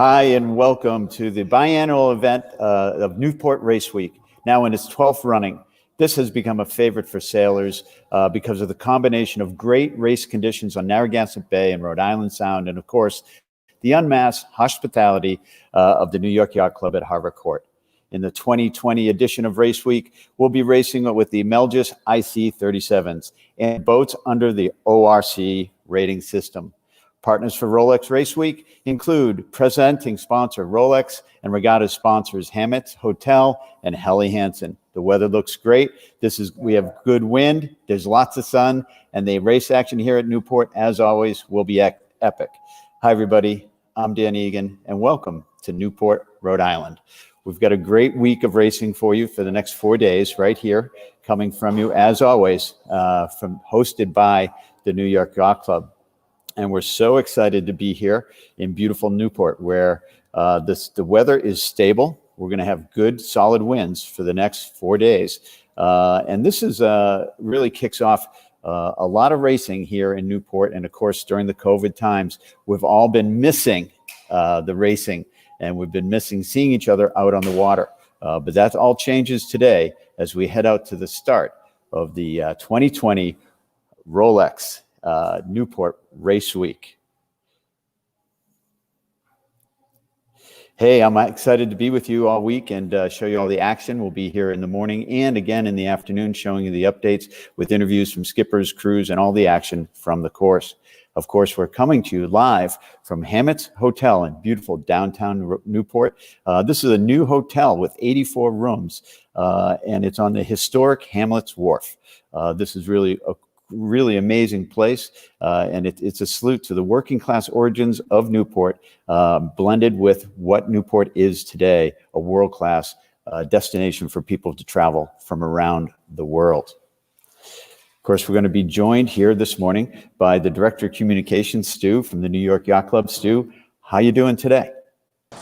Hi, and welcome to the biannual event of Newport Race Week, now in its 12th running. This has become a favorite for sailors because of the combination of great race conditions on Narragansett Bay and Rhode Island Sound, and of course, the unmasked hospitality of the New York Yacht Club at Harbor Court. In the 2020 edition of Race Week, we'll be racing with the Melges IC37s and boats under the ORC rating system. Partners for Rolex Race Week include presenting sponsor Rolex and regatta sponsors Hammett Hotel and Helly Hansen. The weather looks great. We have good wind. There's lots of sun, and the race action here at Newport, as always, will be epic. Hi, everybody. I'm Dan Egan, and welcome to Newport, Rhode Island. We've got a great week of racing for you for the next 4 days right here, coming from you, as always, hosted by the New York Yacht Club. And we're so excited to be here in beautiful Newport, where the weather is stable. We're going to have good, solid winds for the next 4 days. And this is really kicks off a lot of racing here in Newport. And of course, during the COVID times, we've all been missing the racing, and we've been missing seeing each other out on the water. But that all changes today as we head out to the start of the 2020 Rolex Newport Race Week. Hey, I'm excited to be with you all week and show you all the action. We'll be here in the morning and again in the afternoon showing you the updates with interviews from skippers, crews, and all the action from the course. Of course, we're coming to you live from Hammett Hotel in beautiful downtown Newport. This is a new hotel with 84 rooms, and it's on the historic Hamlet's Wharf. This is really amazing place, and it's a salute to the working class origins of Newport, blended with what Newport is today, a world-class destination for people to travel from around the world. Of course, we're going to be joined here this morning by the Director of Communications, Stu, from the New York Yacht Club. Stu, how you doing today?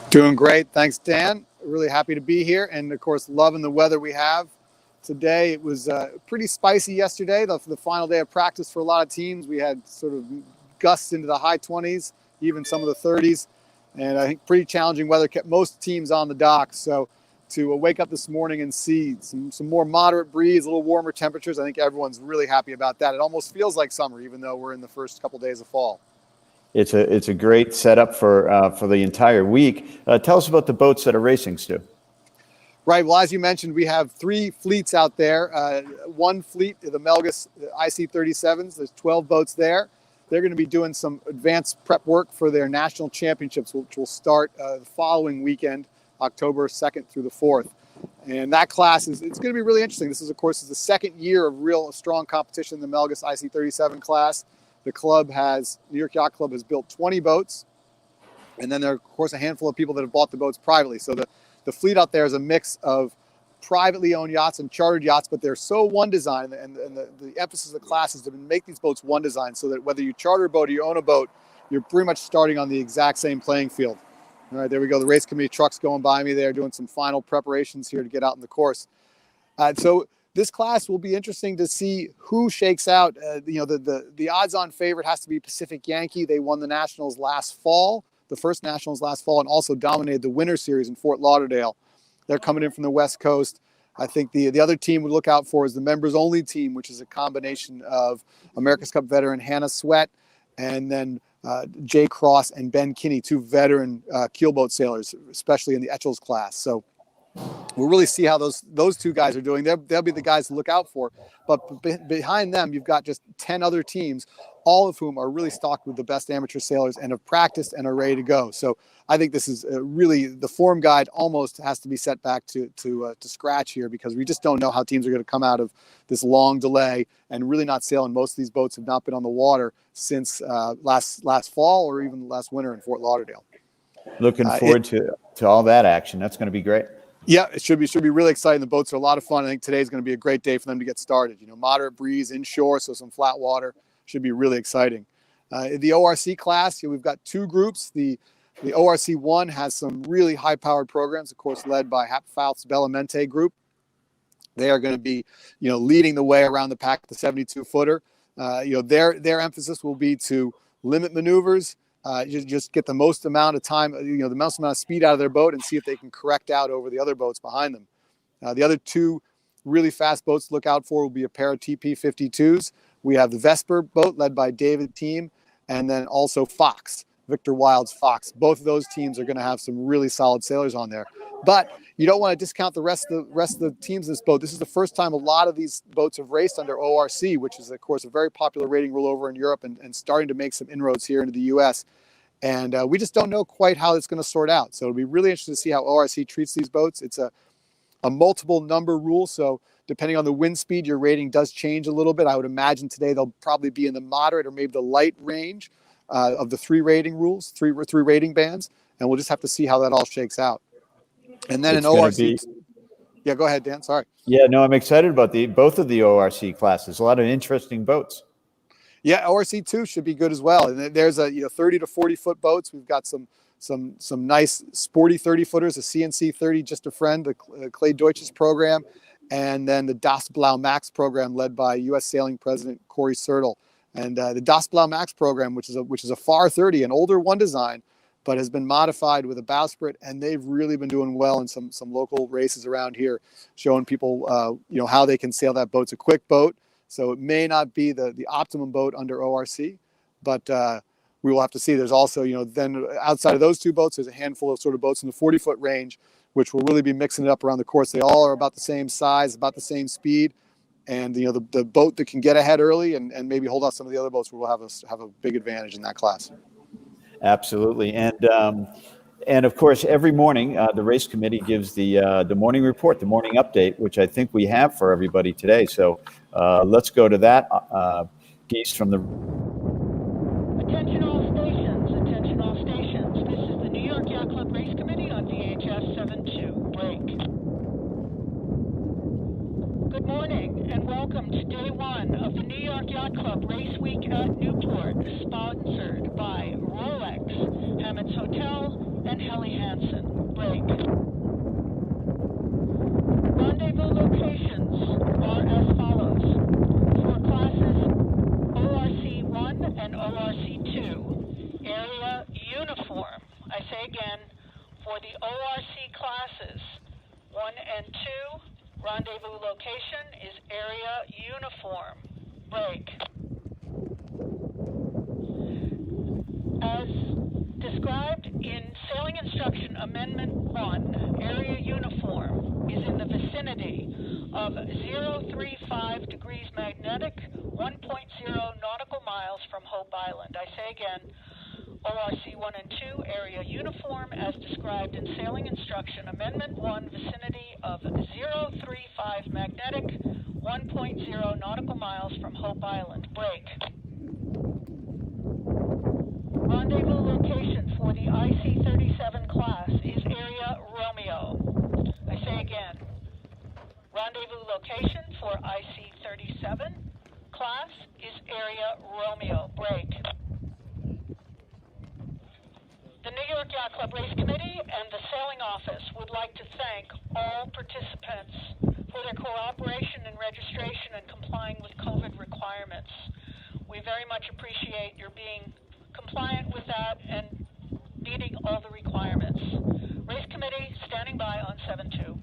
Doing great. Thanks, Dan. Really happy to be here, and of course, loving the weather we have today. It was pretty spicy yesterday, the final day of practice for a lot of teams. We had sort of gusts into the high 20s, even some of the 30s. And I think pretty challenging weather kept most teams on the dock. So to wake up this morning and see some more moderate breeze, a little warmer temperatures, I think everyone's really happy about that. It almost feels like summer, even though we're in the first couple days of fall. It's a great setup for the entire week. Tell us about the boats that are racing, Stu. Right. Well, as you mentioned, we have 3 fleets out there. One fleet, the Melges IC37s. There's 12 boats there. They're going to be doing some advanced prep work for their national championships, which will start the following weekend, October 2nd through the 4th. And that class it's going to be really interesting. This is, of course, the second year of real strong competition in the Melges IC37 class. The New York Yacht Club has built 20 boats. And then there are, of course, a handful of people that have bought the boats privately. So the fleet out there is a mix of privately owned yachts and chartered yachts, but they're so one design, and the emphasis of the class is to make these boats one design so that whether you charter a boat or you own a boat, you're pretty much starting on the exact same playing field. All right, there we go. The race committee truck's going by me there doing some final preparations here to get out in the course. So this class will be interesting to see who shakes out. The odds-on favorite has to be Pacific Yankee. They won the Nationals last fall. The first Nationals last fall, and also dominated the Winter Series in Fort Lauderdale. They're coming in from the West Coast. I think the other team we look out for is the members-only team, which is a combination of America's Cup veteran Hannah Sweat and then Jay Cross and Ben Kinney, 2 veteran keelboat sailors, especially in the Etchells class. So we'll really see how those 2 guys are doing. They'll be the guys to look out for. But behind them, you've got just 10 other teams, all of whom are really stocked with the best amateur sailors and have practiced and are ready to go. So I think this is really the form guide almost has to be set back to scratch here, because we just don't know how teams are going to come out of this long delay and really not sailing. Most of these boats have not been on the water since last fall or even last winter in Fort Lauderdale. Looking forward to all that action. That's going to be great. Yeah, it should be really exciting. The boats are a lot of fun. I think today's going to be a great day for them to get started. Moderate breeze inshore, so some flat water. Should be really exciting. The ORC class, we've got 2 groups. The ORC 1 has some really high-powered programs, of course, led by Hapfouth's Bellamente group. They are going to be, leading the way around the pack, the 72-footer. Their emphasis will be to limit maneuvers, just get the most amount of time, the most amount of speed out of their boat and see if they can correct out over the other boats behind them. The other two really fast boats to look out for will be a pair of TP52s. We have the Vesper boat led by David Team, and then also Fox, Victor Wild's Fox. Both of those teams are going to have some really solid sailors on there. But you don't want to discount the rest of the teams in this boat. This is the first time a lot of these boats have raced under ORC, which is, of course, a very popular rating rule over in Europe and starting to make some inroads here into the U.S. And we just don't know quite how it's going to sort out. So it'll be really interesting to see how ORC treats these boats. It's a multiple number rule. So depending on the wind speed, your rating does change a little bit. I would imagine today they'll probably be in the moderate or maybe the light range of the three rating rules, three rating bands. And we'll just have to see how that all shakes out. And then It's in ORC, yeah, go ahead, Dan. Sorry. Yeah, no, I'm excited about both of the ORC classes. A lot of interesting boats. Yeah, ORC2 should be good as well. And there's 30 to 40 foot boats. We've got some nice sporty 30 footers, a CNC 30, just a friend, the Clay Deutsch's program, and then the Das Blau Max program led by U.S. Sailing President Corey Sertle. And the Das Blau Max program, which is a FAR 30, an older one design, but has been modified with a bowsprit, and they've really been doing well in some local races around here, showing people how they can sail that boat. It's a quick boat, so it may not be the optimum boat under ORC, but we will have to see. There's also, then outside of those two boats, there's a handful of sort of boats in the 40-foot range, which will really be mixing it up around the course. They all are about the same size, about the same speed, and the boat that can get ahead early and maybe hold off some of the other boats will have a big advantage in that class. Absolutely. And of course, every morning, the race committee gives the morning report, the morning update, which I think we have for everybody today. So let's go to that. Geese from the... Attention all stations, attention all stations. This is the New York Yacht Club Race Committee on VHF 72. Break. Good morning and welcome to day one of the New York Yacht Club Race Week at Newport, sponsored by Rolex, Hammett's Hotel, and Helly Hansen. Break. Rendezvous locations are as follows. For classes ORC1 and ORC2, area uniform. I say again, for the ORC classes 1 and 2, rendezvous location is area uniform. Break. As described in Sailing Instruction Amendment 1, area uniform is in the vicinity of 035 degrees magnetic, 1.0 nautical miles from Hope Island. I say again, ORC 1 and 2, area uniform as described in Sailing Instruction Amendment 1, vicinity of 035 magnetic, 1.0 nautical miles from Hope Island. Break. Rendezvous location for the IC-37 class is area Romeo. I say again, rendezvous location for IC-37 class is area Romeo. Break. The New York Yacht Club Race Committee and the Sailing Office would like to thank all participants for their cooperation in registration and complying with COVID requirements. We very much appreciate your being compliant with that and meeting all the requirements. Race Committee standing by on 7-2.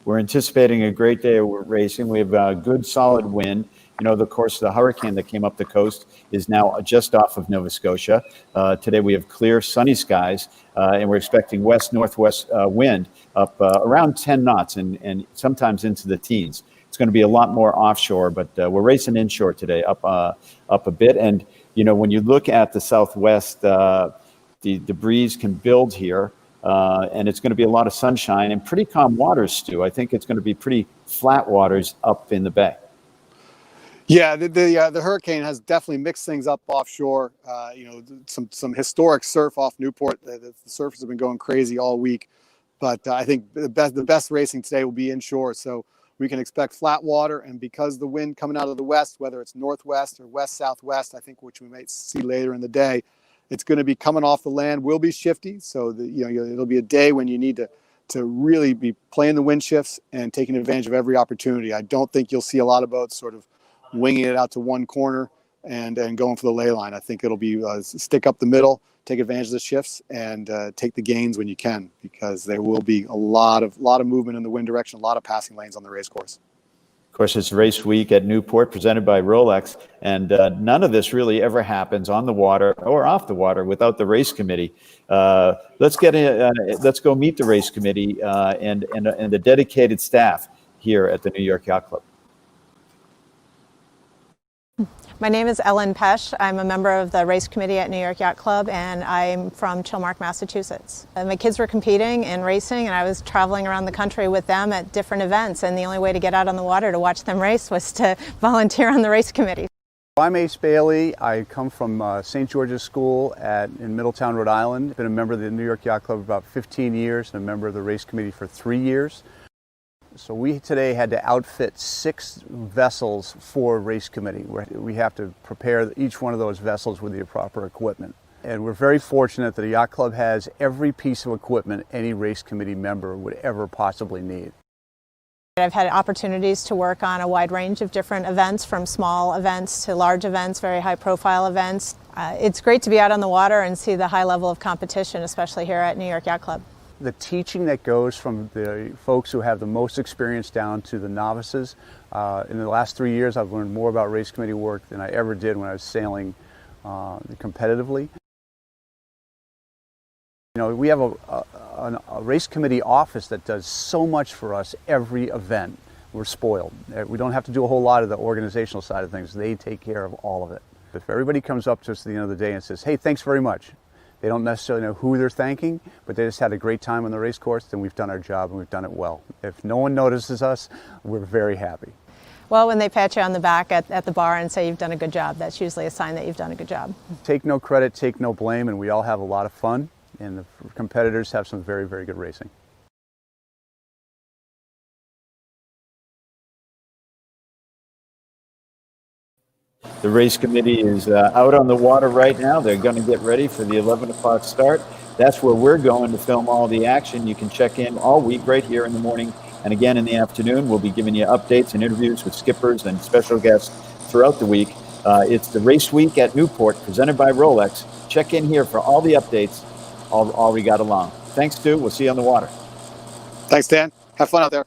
We're anticipating a great day of racing. We have a good, solid wind. Of course, the hurricane that came up the coast is now just off of Nova Scotia. Today we have clear, sunny skies, and we're expecting west-northwest wind up around 10 knots and sometimes into the teens. It's going to be a lot more offshore, but we're racing inshore today, up a bit. And when you look at the southwest, the breeze can build here. And it's going to be a lot of sunshine and pretty calm waters, Stu. I think it's going to be pretty flat waters up in the bay. Yeah, the hurricane has definitely mixed things up offshore. Some historic surf off Newport. The surfers have been going crazy all week, but I think the best racing today will be inshore. So we can expect flat water, and because the wind coming out of the west, whether it's northwest or west southwest, I think which we might see later in the day, It's going to be coming off the land, will be shifty. So it'll be a day when you need to really be playing the wind shifts and taking advantage of every opportunity. I don't think you'll see a lot of boats sort of winging it out to one corner and going for the ley line. I think it'll be stick up the middle, take advantage of the shifts, and take the gains when you can, because there will be a lot of movement in the wind direction, a lot of passing lanes on the race course. Of course, it's Race Week at Newport, presented by Rolex, and none of this really ever happens on the water or off the water without the race committee. Let's go meet the race committee and the dedicated staff here at the New York Yacht Club. My name is Ellen Pesch. I'm a member of the race committee at New York Yacht Club, and I'm from Chilmark, Massachusetts. My kids were competing and racing, and I was traveling around the country with them at different events, and the only way to get out on the water to watch them race was to volunteer on the race committee. I'm Ace Bailey. I come from St. George's School in Middletown, Rhode Island. Been a member of the New York Yacht Club for about 15 years and a member of the race committee for 3 years. So we today had to outfit 6 vessels for race committee. We have to prepare each one of those vessels with the proper equipment. And we're very fortunate that the Yacht Club has every piece of equipment any race committee member would ever possibly need. I've had opportunities to work on a wide range of different events, from small events to large events, very high profile events. It's great to be out on the water and see the high level of competition, especially here at New York Yacht Club. The teaching that goes from the folks who have the most experience down to the novices. In the last 3 years, I've learned more about race committee work than I ever did when I was sailing competitively. We have a race committee office that does so much for us every event. We're spoiled. We don't have to do a whole lot of the organizational side of things. They take care of all of it. If everybody comes up to us at the end of the day and says, "Hey, thanks very much," they don't necessarily know who they're thanking, but they just had a great time on the race course, then we've done our job and we've done it well. If no one notices us, we're very happy. Well, when they pat you on the back at the bar and say you've done a good job, that's usually a sign that you've done a good job. Take no credit, take no blame, and we all have a lot of fun, and the competitors have some very, very good racing. The race committee is out on the water right now. They're going to get ready for the 11 o'clock start. That's where we're going to film all the action. You can check in all week right here in the morning and again in the afternoon. We'll be giving you updates and interviews with skippers and special guests throughout the week. It's the Race Week at Newport, presented by Rolex. Check in here for all the updates, all we got along. Thanks, Stu. We'll see you on the water. Thanks, Dan. Have fun out there.